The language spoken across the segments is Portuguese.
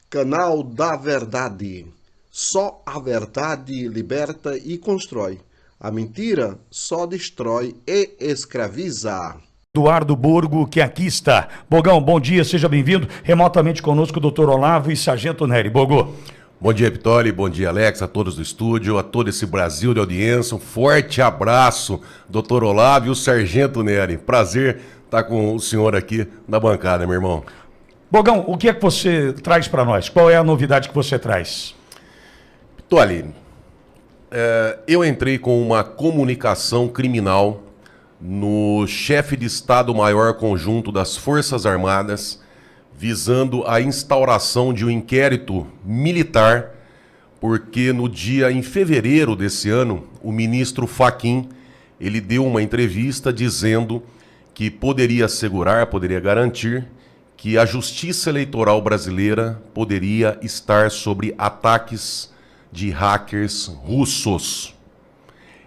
Canal da Verdade. Só a verdade liberta e constrói. A mentira só destrói e escraviza. Eduardo Borgo, que aqui está. Bogão, bom dia, seja bem-vindo. Remotamente conosco o doutor Olavo e Sargento Nery. Bogo. Bom dia, Pitoli, bom dia, Alex, a todos do estúdio, a todo esse Brasil de audiência. Um forte abraço, doutor Olavo e o Sargento Nery. Prazer estar com o senhor aqui na bancada, meu irmão. Bogão, o que é que você traz para nós? Qual é a novidade que você traz? Pitoli, eu entrei com uma comunicação criminal no chefe de Estado-Maior Conjunto das Forças Armadas, visando a instauração de um inquérito militar, porque em fevereiro desse ano, o ministro Fachin, ele deu uma entrevista dizendo que poderia assegurar, poderia garantir que a justiça eleitoral brasileira poderia estar sobre ataques de hackers russos.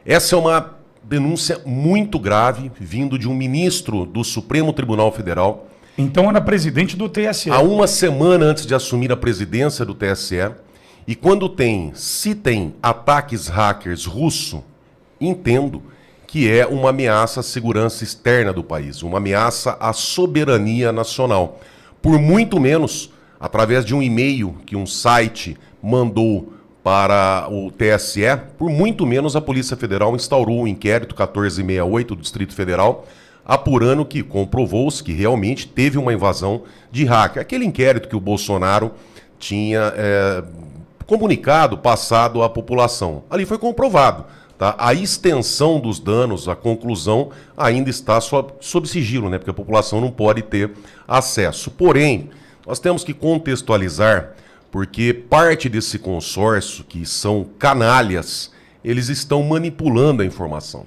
Essa é uma denúncia muito grave, vindo de um ministro do Supremo Tribunal Federal. Então era presidente do TSE. Há uma semana antes de assumir a presidência do TSE, e quando se tem ataques hackers russos, entendo que é uma ameaça à segurança externa do país, uma ameaça à soberania nacional. Por muito menos, através de um e-mail que um site mandou para o TSE, por muito menos a Polícia Federal instaurou o inquérito 1468 do Distrito Federal, apurando que comprovou-se que realmente teve uma invasão de hacker. Aquele inquérito que o Bolsonaro tinha comunicado, passado à população. Ali foi comprovado. Tá? A extensão dos danos, a conclusão, ainda está sob sigilo, né? Porque a população não pode ter acesso. Porém, nós temos que contextualizar, porque parte desse consórcio, que são canalhas, eles estão manipulando a informação.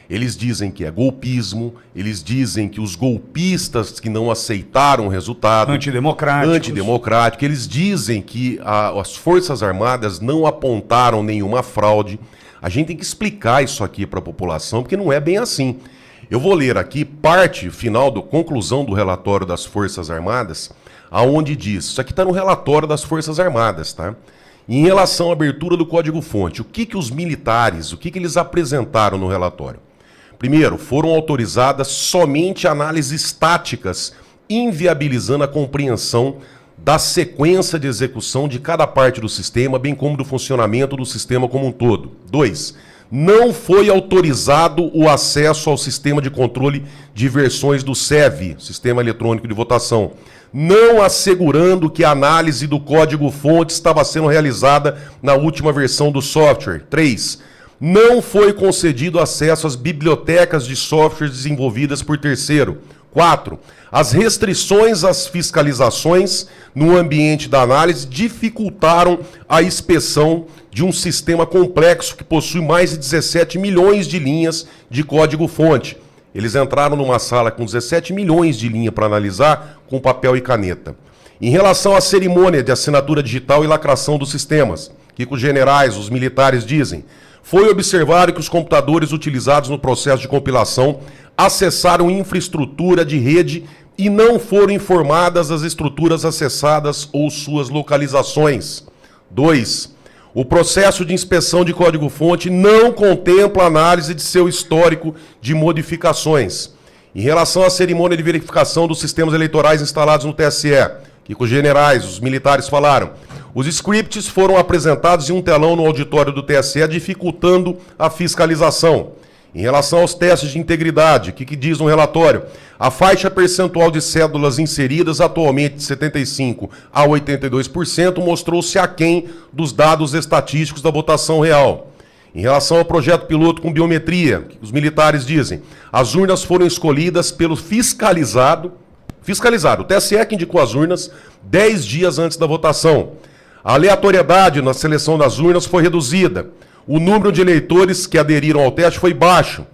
Eles dizem que é golpismo, eles dizem que os golpistas que não aceitaram o resultado... Antidemocrático. Eles dizem que as Forças Armadas não apontaram nenhuma fraude. A gente tem que explicar isso aqui para a população, porque não é bem assim. Eu vou ler aqui parte final da conclusão do relatório das Forças Armadas, aonde diz, isso aqui está no relatório das Forças Armadas, tá? Em relação à abertura do código-fonte, o que os militares, o que eles apresentaram no relatório? Primeiro, foram autorizadas somente análises estáticas, inviabilizando a compreensão da sequência de execução de cada parte do sistema, bem como do funcionamento do sistema como um todo. 2. Não foi autorizado o acesso ao sistema de controle de versões do SEV, Sistema Eletrônico de Votação, não assegurando que a análise do código-fonte estava sendo realizada na última versão do software. 3. Não foi concedido acesso às bibliotecas de softwares desenvolvidas por terceiro. 4. As restrições às fiscalizações no ambiente da análise dificultaram a inspeção de um sistema complexo que possui mais de 17 milhões de linhas de código-fonte. Eles entraram numa sala com 17 milhões de linhas para analisar com papel e caneta. Em relação à cerimônia de assinatura digital e lacração dos sistemas, que os generais, os militares dizem, foi observado que os computadores utilizados no processo de compilação acessaram infraestrutura de rede e não foram informadas as estruturas acessadas ou suas localizações. 2. O processo de inspeção de código-fonte não contempla análise de seu histórico de modificações. Em relação à cerimônia de verificação dos sistemas eleitorais instalados no TSE, que os generais, os militares falaram, os scripts foram apresentados em um telão no auditório do TSE, dificultando a fiscalização. Em relação aos testes de integridade, o que diz no relatório? A faixa percentual de cédulas inseridas, atualmente de 75% a 82%, mostrou-se aquém dos dados estatísticos da votação real. Em relação ao projeto piloto com biometria, os militares dizem, as urnas foram escolhidas pelo fiscalizado, o TSE que indicou as urnas 10 dias antes da votação. A aleatoriedade na seleção das urnas foi reduzida. O número de eleitores que aderiram ao teste foi baixo.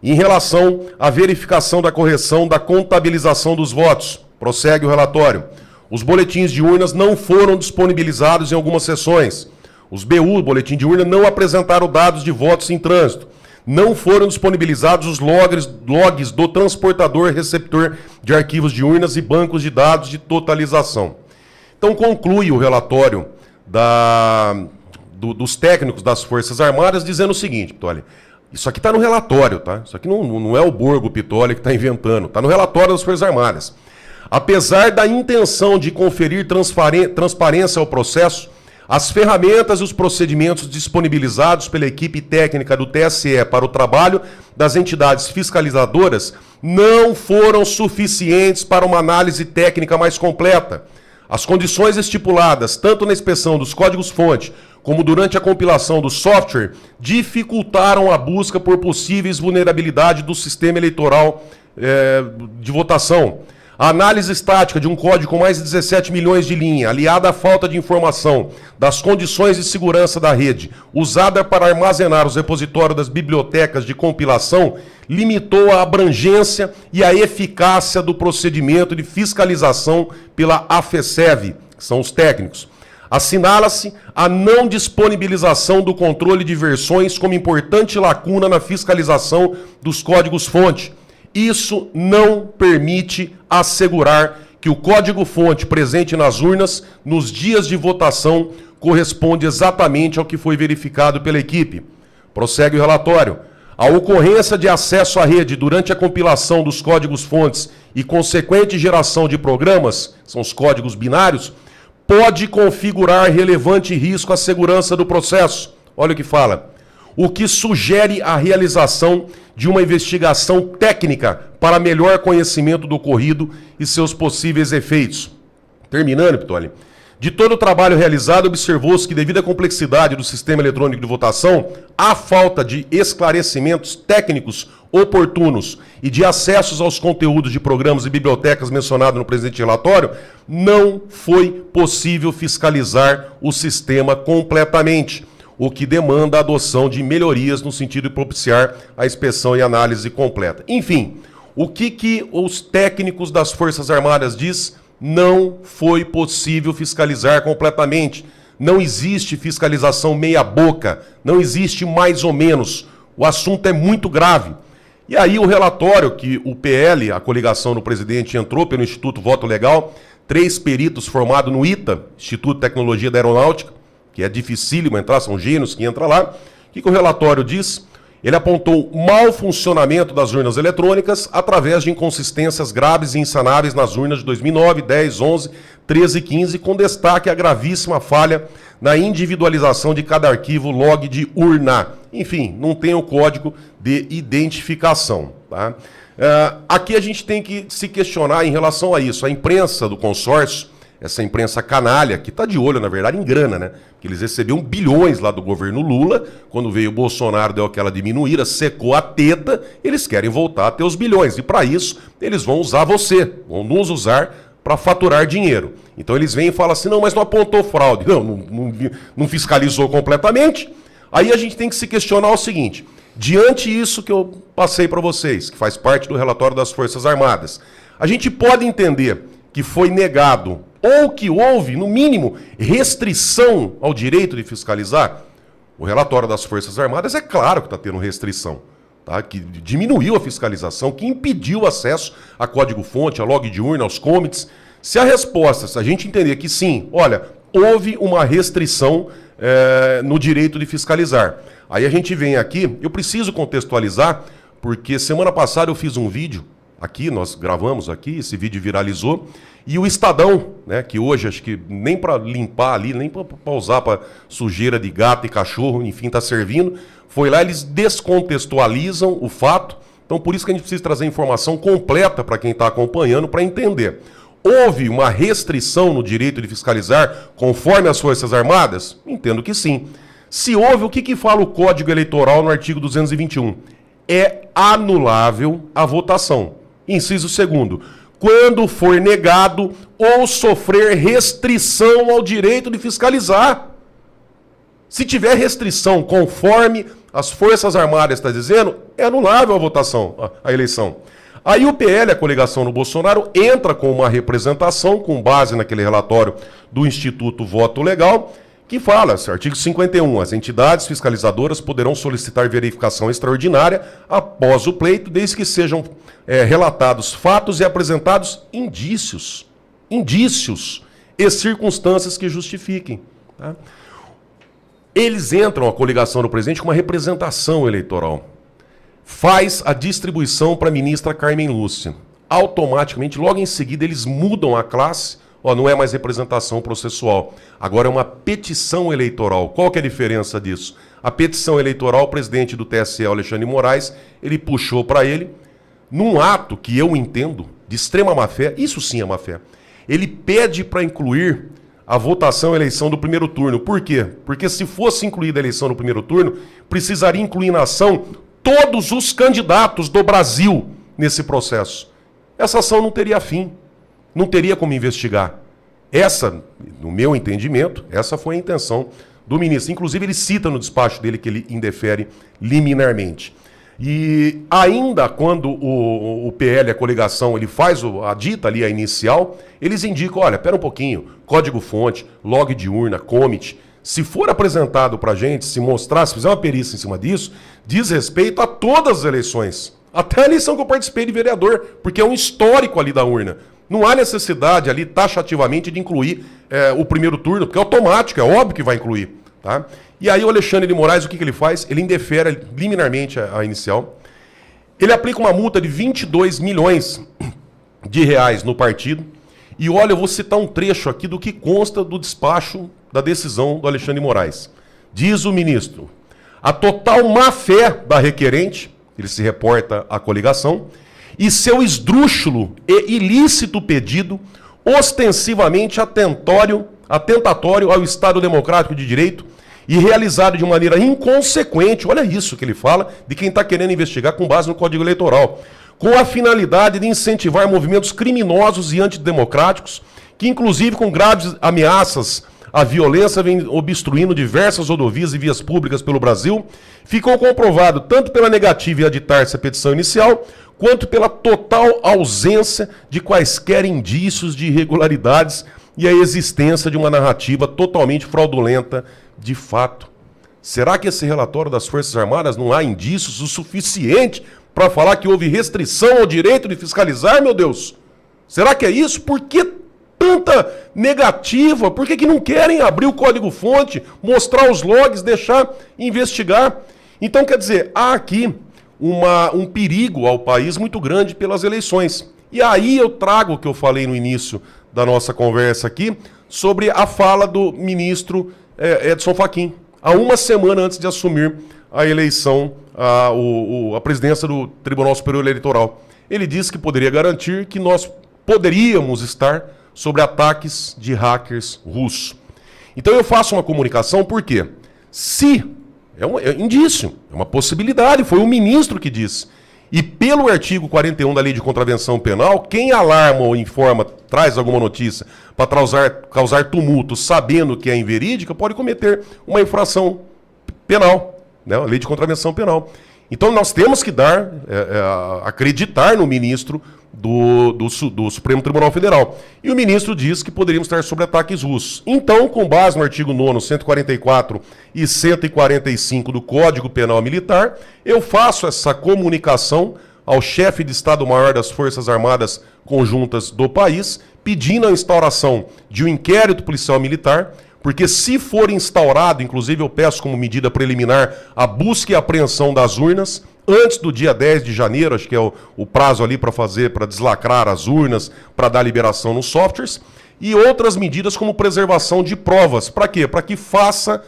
Em relação à verificação da correção da contabilização dos votos, prossegue o relatório. Os boletins de urnas não foram disponibilizados em algumas sessões. Os BU, boletim de urna, não apresentaram dados de votos em trânsito. Não foram disponibilizados os logs do transportador receptor de arquivos de urnas e bancos de dados de totalização. Então conclui o relatório dos técnicos das Forças Armadas dizendo o seguinte, Pitoli, isso aqui está no relatório, tá? Isso aqui não é o Borgo Pitoli que está inventando, está no relatório das Forças Armadas. Apesar da intenção de conferir transparência ao processo, as ferramentas e os procedimentos disponibilizados pela equipe técnica do TSE para o trabalho das entidades fiscalizadoras não foram suficientes para uma análise técnica mais completa. As condições estipuladas, tanto na inspeção dos códigos-fonte como durante a compilação do software, dificultaram a busca por possíveis vulnerabilidades do sistema eleitoral de votação. A análise estática de um código com mais de 17 milhões de linhas, aliada à falta de informação das condições de segurança da rede, usada para armazenar os repositórios das bibliotecas de compilação, limitou a abrangência e a eficácia do procedimento de fiscalização pela AFESEV, que são os técnicos. Assinala-se a não disponibilização do controle de versões como importante lacuna na fiscalização dos códigos-fonte. Isso não permite assegurar que o código-fonte presente nas urnas nos dias de votação corresponde exatamente ao que foi verificado pela equipe. Prossegue o relatório. A ocorrência de acesso à rede durante a compilação dos códigos-fontes e consequente geração de programas, são os códigos binários, pode configurar relevante risco à segurança do processo. Olha o que fala. O que sugere a realização de uma investigação técnica para melhor conhecimento do ocorrido e seus possíveis efeitos. Terminando, Pitoli, de todo o trabalho realizado, observou-se que, devido à complexidade do sistema eletrônico de votação, a falta de esclarecimentos técnicos oportunos e de acessos aos conteúdos de programas e bibliotecas mencionados no presente relatório, não foi possível fiscalizar o sistema completamente, o que demanda a adoção de melhorias no sentido de propiciar a inspeção e análise completa. Enfim, o que os técnicos das Forças Armadas diz? Não foi possível fiscalizar completamente. Não existe fiscalização meia boca, não existe mais ou menos. O assunto é muito grave. E aí o relatório que o PL, a coligação do presidente, entrou pelo Instituto Voto Legal, 3 peritos formados no ITA, Instituto de Tecnologia da Aeronáutica, que é dificílimo entrar, são gênios que entram lá. O que o relatório diz? Ele apontou mau funcionamento das urnas eletrônicas através de inconsistências graves e insanáveis nas urnas de 2009, 10, 11, 13 e 15, com destaque a gravíssima falha na individualização de cada arquivo log de urna. Enfim, não tem o código de identificação. Tá? Aqui a gente tem que se questionar em relação a isso. A imprensa do consórcio, essa imprensa canalha, que está de olho, na verdade, em grana, né? Que eles recebiam bilhões lá do governo Lula, quando veio o Bolsonaro, deu aquela diminuída, secou a teta, eles querem voltar a ter os bilhões. E para isso, eles vão usar você, vão nos usar para faturar dinheiro. Então eles vêm e falam assim, não, mas não apontou fraude. Não fiscalizou completamente. Aí a gente tem que se questionar o seguinte, diante disso que eu passei para vocês, que faz parte do relatório das Forças Armadas, a gente pode entender que foi negado ou que houve, no mínimo, restrição ao direito de fiscalizar? O relatório das Forças Armadas é claro que está tendo restrição, tá? Que diminuiu a fiscalização, que impediu o acesso a código-fonte, a log de urna, aos commits. Se a resposta, se a gente entender que sim, olha, houve uma restrição no direito de fiscalizar. Aí a gente vem aqui, eu preciso contextualizar, porque semana passada eu fiz um vídeo, aqui, nós gravamos aqui, esse vídeo viralizou, e o Estadão, né, que hoje acho que nem para limpar ali, nem para usar para sujeira de gato e cachorro, enfim, está servindo, foi lá, eles descontextualizam o fato, então por isso que a gente precisa trazer informação completa para quem está acompanhando, para entender. Houve uma restrição no direito de fiscalizar conforme as Forças Armadas? Entendo que sim. Se houve, o que fala o Código Eleitoral no artigo 221? É anulável a votação. Inciso 2º, quando for negado ou sofrer restrição ao direito de fiscalizar. Se tiver restrição conforme as Forças Armadas estão dizendo, é anulável a votação, a eleição. Aí o PL, a coligação do Bolsonaro, entra com uma representação com base naquele relatório do Instituto Voto Legal, que fala, artigo 51, as entidades fiscalizadoras poderão solicitar verificação extraordinária após o pleito, desde que sejam relatados fatos e apresentados indícios. Indícios. e circunstâncias que justifiquem. Tá? Eles entram, a coligação do presidente, com uma representação eleitoral. Faz a distribuição para a ministra Carmen Lúcia. Automaticamente, logo em seguida, eles mudam a classe. Não é mais representação processual. Agora é uma petição eleitoral. Qual que é a diferença disso? A petição eleitoral, o presidente do TSE, Alexandre de Moraes, ele puxou para ele, num ato que eu entendo de extrema má-fé, isso sim é má-fé, ele pede para incluir a votação e eleição do primeiro turno. Por quê? Porque se fosse incluída a eleição no primeiro turno, precisaria incluir na ação todos os candidatos do Brasil nesse processo. Essa ação não teria fim, não teria como investigar. Essa, no meu entendimento, essa foi a intenção do ministro. Inclusive, ele cita no despacho dele que ele indefere liminarmente. E ainda quando o PL, a coligação, ele faz a dita ali, a inicial, eles indicam, olha, pera um pouquinho, código-fonte, log de urna, commit. Se for apresentado para a gente, se mostrar, se fizer uma perícia em cima disso, diz respeito a todas as eleições. Até a eleição que eu participei de vereador, porque é um histórico ali da urna. Não há necessidade ali, taxativamente, de incluir o primeiro turno, porque é automático, é óbvio que vai incluir. Tá? E aí o Alexandre de Moraes, o que ele faz? Ele indefere liminarmente a inicial. Ele aplica uma multa de 22 milhões de reais no partido. E olha, eu vou citar um trecho aqui do que consta do despacho da decisão do Alexandre de Moraes. Diz o ministro, a total má-fé da requerente, ele se reporta à coligação, e seu esdrúxulo e ilícito pedido, ostensivamente atentatório ao Estado Democrático de Direito e realizado de maneira inconsequente, olha isso que ele fala, de quem está querendo investigar com base no Código Eleitoral, com a finalidade de incentivar movimentos criminosos e antidemocráticos, que inclusive com graves ameaças à violência vem obstruindo diversas rodovias e vias públicas pelo Brasil, ficou comprovado tanto pela negativa em aditar-se a petição inicial, quanto pela total ausência de quaisquer indícios de irregularidades e a existência de uma narrativa totalmente fraudulenta de fato. Será que esse relatório das Forças Armadas não há indícios o suficiente para falar que houve restrição ao direito de fiscalizar, meu Deus? Será que é isso? Por que tanta negativa? Por que não querem abrir o código-fonte, mostrar os logs, deixar investigar? Então, quer dizer, há aqui um perigo ao país muito grande pelas eleições. E aí eu trago o que eu falei no início da nossa conversa aqui, sobre a fala do ministro Edson Fachin, há uma semana antes de assumir a eleição, a presidência do Tribunal Superior Eleitoral. Ele disse que poderia garantir que nós poderíamos estar sobre ataques de hackers russos. Então eu faço uma comunicação porque se é um indício, é uma possibilidade, foi o ministro que disse. E pelo artigo 41 da Lei de Contravenção Penal, quem alarma ou informa, traz alguma notícia para causar tumulto sabendo que é inverídica, pode cometer uma infração penal, né? A Lei de Contravenção Penal. Então nós temos que acreditar no ministro do Supremo Tribunal Federal. E o ministro diz que poderíamos estar sob ataques russos. Então, com base no artigo 9º, 144 e 145 do Código Penal Militar, eu faço essa comunicação ao chefe de Estado-Maior das Forças Armadas Conjuntas do país, pedindo a instauração de um inquérito policial militar, porque se for instaurado, inclusive eu peço como medida preliminar a busca e apreensão das urnas, antes do dia 10 de janeiro, acho que é o prazo ali para deslacrar as urnas, para dar liberação nos softwares, e outras medidas como preservação de provas. Para quê? Para que faça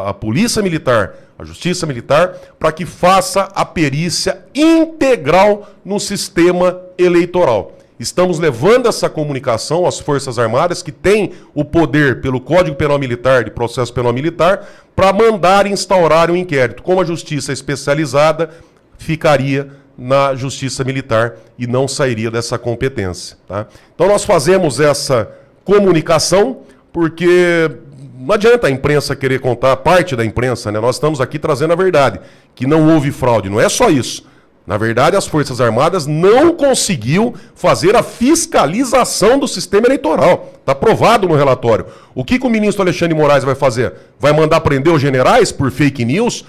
a Polícia Militar, a Justiça Militar, para que faça a perícia integral no sistema eleitoral. Estamos levando essa comunicação às Forças Armadas, que têm o poder, pelo Código Penal Militar, de processo penal militar, para mandar instaurar um inquérito. Como a Justiça especializada ficaria na Justiça Militar e não sairia dessa competência. Tá? Então nós fazemos essa comunicação porque não adianta a imprensa querer contar, parte da imprensa, né? Nós estamos aqui trazendo a verdade, que não houve fraude, não é só isso. Na verdade, as Forças Armadas não conseguiu fazer a fiscalização do sistema eleitoral. Está provado no relatório. O que o ministro Alexandre de Moraes vai fazer? Vai mandar prender os generais por fake news?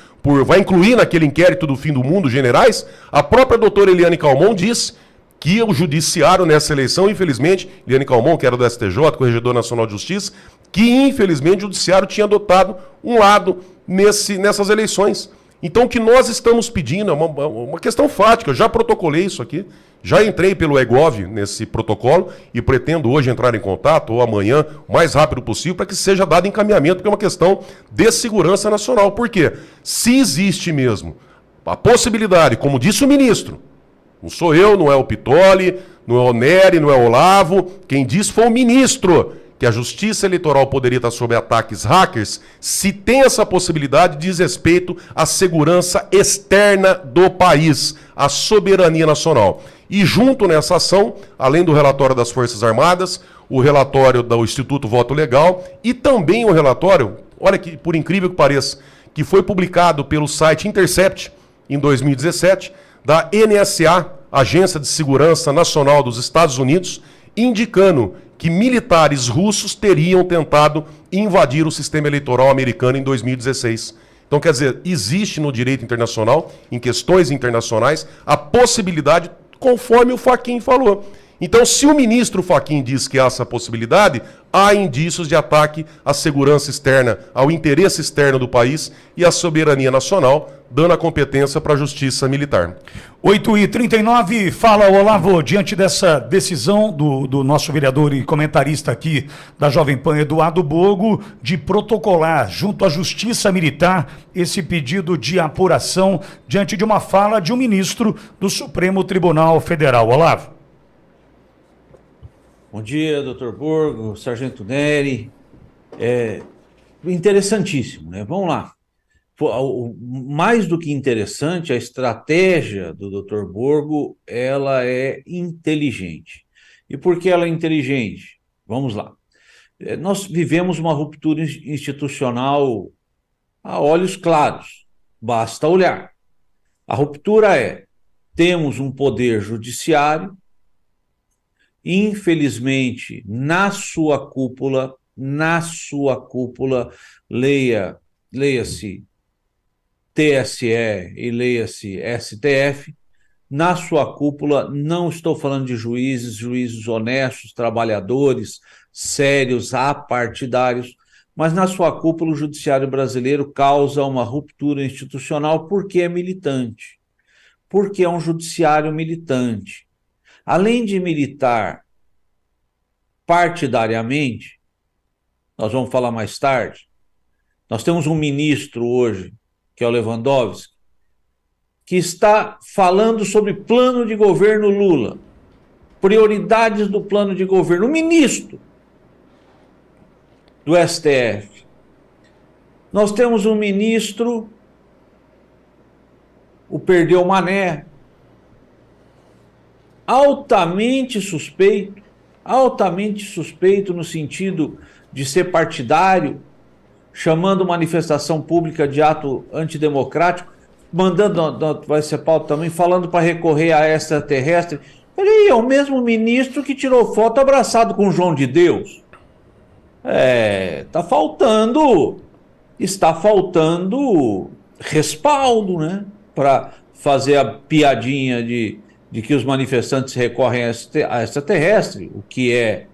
Vai incluir naquele inquérito do fim do mundo os generais? A própria doutora Eliane Calmon disse que o judiciário nessa eleição, infelizmente, Eliane Calmon, que era do STJ, Corregedor Nacional de Justiça, que infelizmente o judiciário tinha adotado um lado nessas eleições. Então o que nós estamos pedindo é uma questão fática, eu já protocolei isso aqui, já entrei pelo EGOV nesse protocolo e pretendo hoje entrar em contato, ou amanhã, o mais rápido possível, para que seja dado encaminhamento, porque é uma questão de segurança nacional. Por quê? Se existe mesmo a possibilidade, como disse o ministro, não sou eu, não é o Pitoli, não é o Nery, não é o Olavo, quem disse foi o ministro, que a Justiça Eleitoral poderia estar sob ataques hackers, se tem essa possibilidade, diz respeito à segurança externa do país, à soberania nacional. E junto nessa ação, além do relatório das Forças Armadas, o relatório do Instituto Voto Legal e também o relatório, olha que por incrível que pareça, que foi publicado pelo site Intercept em 2017, da NSA, Agência de Segurança Nacional dos Estados Unidos, indicando que militares russos teriam tentado invadir o sistema eleitoral americano em 2016. Então, quer dizer, existe no direito internacional, em questões internacionais, a possibilidade, conforme o Fachin falou. Então, se o ministro Fachin diz que há essa possibilidade, há indícios de ataque à segurança externa, ao interesse externo do país e à soberania nacional, dando a competência para a justiça militar. 8h39, fala Olavo, diante dessa decisão do nosso vereador e comentarista aqui da Jovem Pan, Eduardo Borgo, de protocolar junto à Justiça Militar esse pedido de apuração diante de uma fala de um ministro do Supremo Tribunal Federal. Olavo. Bom dia, doutor Borgo, sargento Nery. Interessantíssimo, né? Vamos lá. Mais do que interessante, a estratégia do Dr. Borgo, ela é inteligente. E por que ela é inteligente? Vamos lá. Nós vivemos uma ruptura institucional a olhos claros, basta olhar. A ruptura temos um poder judiciário, infelizmente, na sua cúpula, leia-se TSE e leia-se STF, na sua cúpula, não estou falando de juízes honestos, trabalhadores, sérios, apartidários, mas na sua cúpula o judiciário brasileiro causa uma ruptura institucional porque é militante, porque é um judiciário militante. Além de militar partidariamente, nós vamos falar mais tarde, nós temos um ministro hoje, que é o Lewandowski, que está falando sobre plano de governo Lula, prioridades do plano de governo, o ministro do STF. Nós temos um ministro, o Perdeu Mané, altamente suspeito no sentido de ser partidário, chamando manifestação pública de ato antidemocrático, mandando, vai ser pauta também, falando para recorrer a extraterrestre. Ele é o mesmo ministro que tirou foto abraçado com João de Deus. Está faltando respaldo, né, para fazer a piadinha de que os manifestantes recorrem a extraterrestre, o que é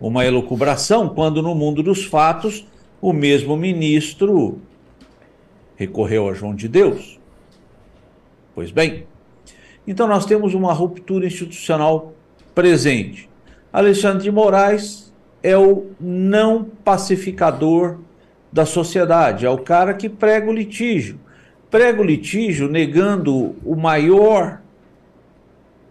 uma elucubração, quando no mundo dos fatos o mesmo ministro recorreu a João de Deus. Pois bem, então nós temos uma ruptura institucional presente. Alexandre de Moraes é o não pacificador da sociedade, é o cara que prega o litígio negando o maior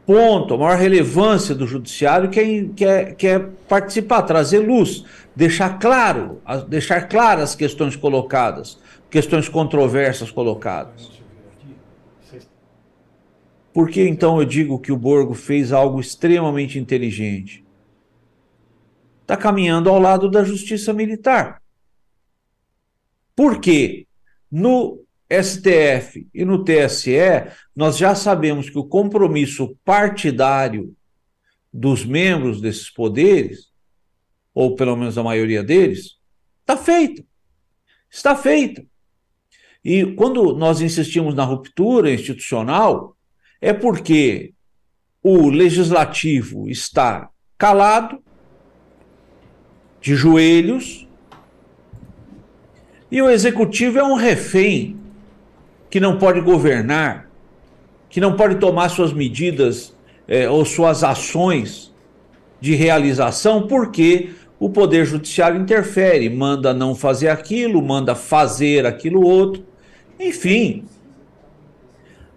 ponto, a maior relevância do judiciário, que é participar, trazer luz, deixar claras as questões colocadas, questões controversas colocadas. Por que então eu digo que o Borgo fez algo extremamente inteligente? Está caminhando ao lado da justiça militar. Por quê? No STF e no TSE, nós já sabemos que o compromisso partidário dos membros desses poderes, ou pelo menos a maioria deles, está feito. Está feito. E quando nós insistimos na ruptura institucional, é porque o legislativo está calado, de joelhos, e o executivo é um refém que não pode governar, que não pode tomar suas medidas ou suas ações de realização, porque o Poder Judiciário interfere, manda não fazer aquilo, manda fazer aquilo outro, enfim.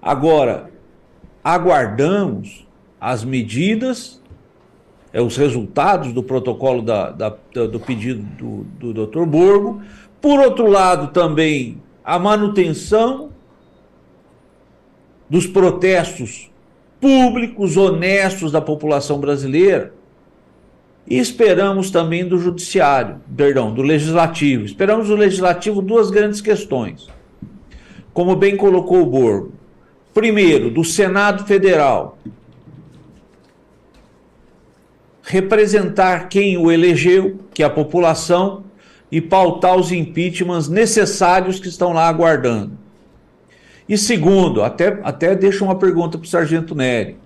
Agora, aguardamos as medidas, os resultados do protocolo do pedido do Dr. Borgo. Por outro lado, também a manutenção dos protestos públicos, honestos da população brasileira. E esperamos também do do Legislativo. Esperamos do Legislativo duas grandes questões. Como bem colocou o Borgo. Primeiro, do Senado Federal. Representar quem o elegeu, que é a população, e pautar os impeachments necessários que estão lá aguardando. E segundo, até deixo uma pergunta para o Sargento Nery.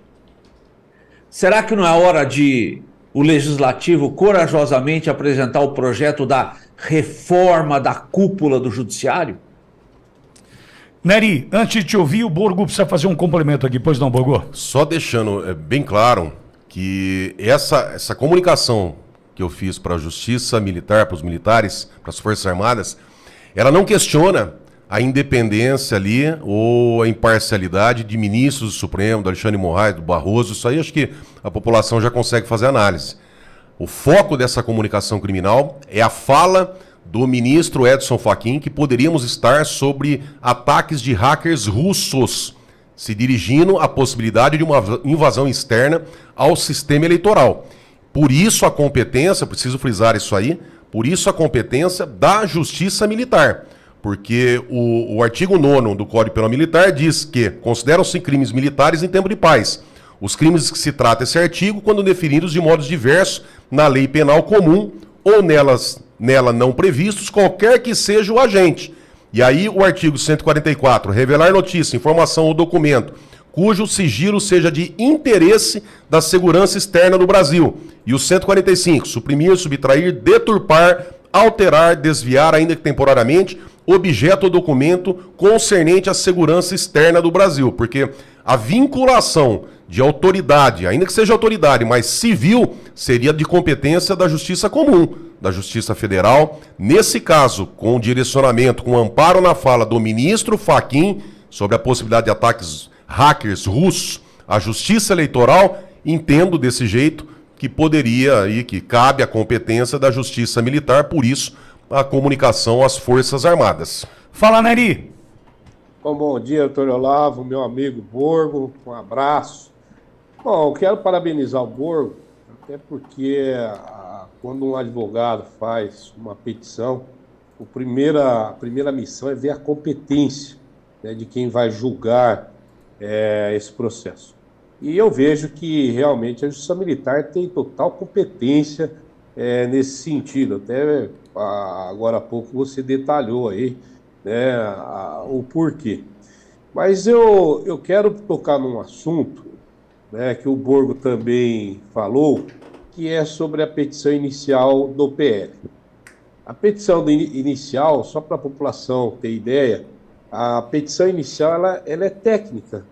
Será que não é hora de o Legislativo corajosamente apresentar o projeto da reforma da cúpula do Judiciário? Nery, antes de te ouvir, o Borgo precisa fazer um complemento aqui, pois não, Borgo? Só deixando bem claro que essa comunicação que eu fiz para a Justiça Militar, para os militares, para as Forças Armadas, ela não questiona a independência ali ou a imparcialidade de ministros do Supremo, do Alexandre de Moraes, do Barroso. Isso aí acho que a população já consegue fazer análise. O foco dessa comunicação criminal é a fala do ministro Edson Fachin, que poderíamos estar sobre ataques de hackers russos, se dirigindo à possibilidade de uma invasão externa ao sistema eleitoral. Por isso a competência, preciso frisar isso aí, por isso a competência da Justiça Militar. Porque o artigo 9º do Código Penal Militar diz que consideram-se crimes militares em tempo de paz os crimes que se trata esse artigo quando definidos de modos diversos na lei penal comum ou nela não previstos, qualquer que seja o agente. E aí o artigo 144, revelar notícia, informação ou documento cujo sigilo seja de interesse da segurança externa do Brasil. E o 145, suprimir, subtrair, deturpar, alterar, desviar, ainda que temporariamente, objeto ou documento concernente à segurança externa do Brasil. Porque a vinculação de autoridade, ainda que seja autoridade, mas civil, seria de competência da Justiça Comum, da Justiça Federal. Nesse caso, com direcionamento, com amparo na fala do ministro Fachin sobre a possibilidade de ataques hackers russos à Justiça Eleitoral, entendo desse jeito que poderia e que cabe a competência da Justiça Militar, por isso a comunicação às Forças Armadas. Fala, Nery. Bom dia, doutor Olavo, meu amigo Borgo, um abraço. Bom, eu quero parabenizar o Borgo, até porque quando um advogado faz uma petição, a primeira missão é ver a competência, né, de quem vai julgar esse processo. E eu vejo que realmente a Justiça Militar tem total competência nesse sentido. Até agora há pouco você detalhou aí, né, o porquê. Mas eu quero tocar num assunto, né, que o Borgo também falou, que é sobre a petição inicial do PL. A petição inicial, só para a população ter ideia, a petição inicial ela é técnica,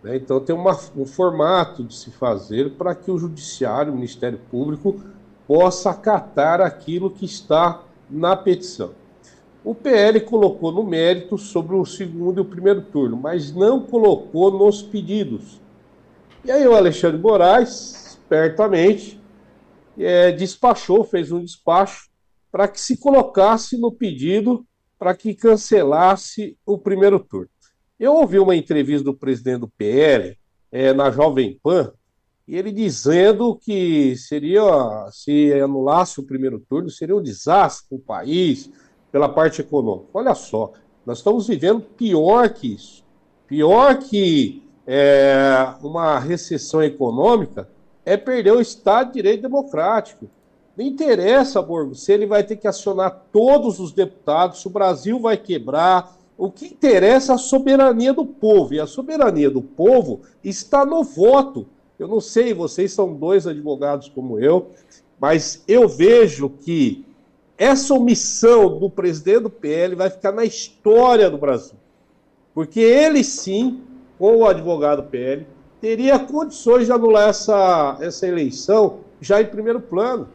né? Então tem um formato de se fazer para que o Judiciário, o Ministério Público, possa acatar aquilo que está na petição. O PL colocou no mérito sobre o segundo e o primeiro turno, mas não colocou nos pedidos. E aí o Alexandre de Moraes, espertamente, fez um despacho para que se colocasse no pedido para que cancelasse o primeiro turno. Eu ouvi uma entrevista do presidente do PL na Jovem Pan, e ele dizendo que se anulasse o primeiro turno, seria um desastre para o país, pela parte econômica. Olha só, nós estamos vivendo pior que isso. Pior que uma recessão econômica é perder o Estado de Direito Democrático. Não interessa, Borgo, se ele vai ter que acionar todos os deputados, se o Brasil vai quebrar. O que interessa é a soberania do povo. E a soberania do povo está no voto. Eu não sei, vocês são dois advogados como eu, mas eu vejo que essa omissão do presidente do PL vai ficar na história do Brasil. Porque ele sim, com o advogado PL, teria condições de anular essa eleição já em primeiro plano.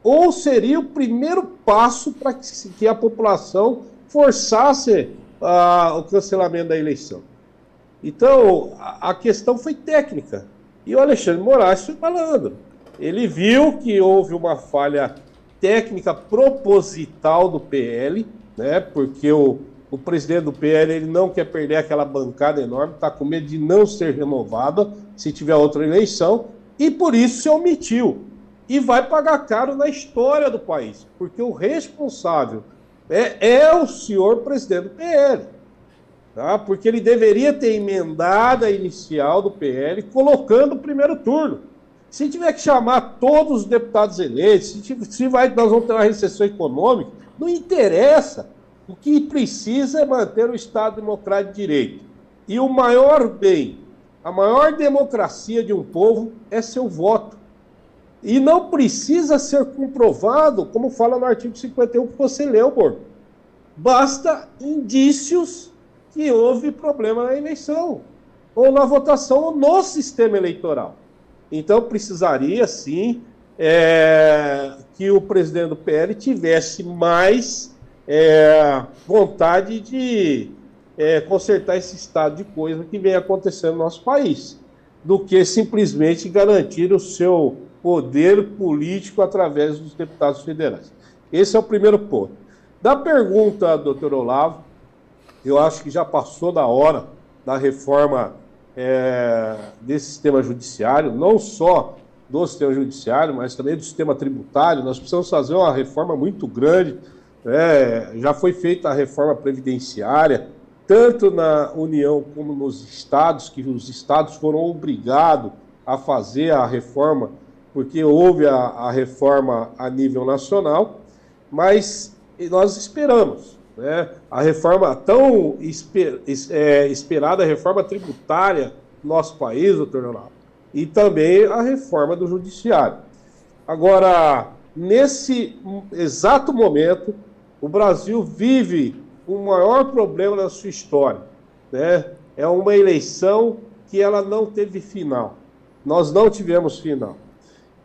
Ou seria o primeiro passo para que a população forçasse o cancelamento da eleição. Então, a questão foi técnica. E o Alexandre Moraes foi malandro. Ele viu que houve uma falha técnica proposital do PL, né, porque o presidente do PL ele não quer perder aquela bancada enorme, está com medo de não ser renovada se tiver outra eleição, e por isso se omitiu. E vai pagar caro na história do país, porque o responsável é o senhor presidente do PL. Tá? Porque ele deveria ter emendado a inicial do PL colocando o primeiro turno. Se tiver que chamar todos os deputados eleitos, nós vamos ter uma recessão econômica, não interessa. O que precisa é manter o Estado Democrático de Direito. E o maior bem, a maior democracia de um povo é seu voto. E não precisa ser comprovado, como fala no artigo 51 que você leu, Borgo. Basta indícios que houve problema na eleição, ou na votação, ou no sistema eleitoral. Então, precisaria, sim, que o presidente do PL tivesse mais vontade de consertar esse estado de coisa que vem acontecendo no nosso país, do que simplesmente garantir o seu poder político através dos deputados federais. Esse é o primeiro ponto. Da pergunta, doutor Olavo, eu acho que já passou da hora da reforma desse sistema judiciário, não só do sistema judiciário, mas também do sistema tributário. Nós precisamos fazer uma reforma muito grande. Já foi feita a reforma previdenciária, tanto na União como nos estados, que os estados foram obrigados a fazer a reforma, porque houve a reforma a nível nacional, mas nós esperamos, né, a reforma tão esperada, a reforma tributária do nosso país, doutor Leonardo, e também a reforma do judiciário. Agora, nesse exato momento, o Brasil vive o maior problema da sua história, né? É uma eleição que ela não teve final. Nós não tivemos final.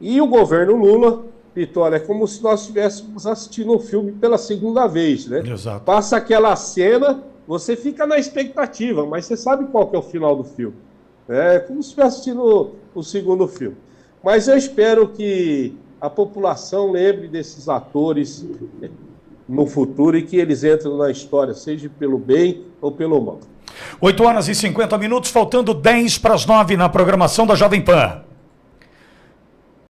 E o governo Lula, Vitória, é como se nós estivéssemos assistindo um filme pela segunda vez, né? Exato. Passa aquela cena, você fica na expectativa, mas você sabe qual que é o final do filme. É como se estivesse assistindo o segundo filme. Mas eu espero que a população lembre desses atores no futuro e que eles entrem na história, seja pelo bem ou pelo mal. 8 horas e 50 minutos, faltando 10 para as 9 na programação da Jovem Pan.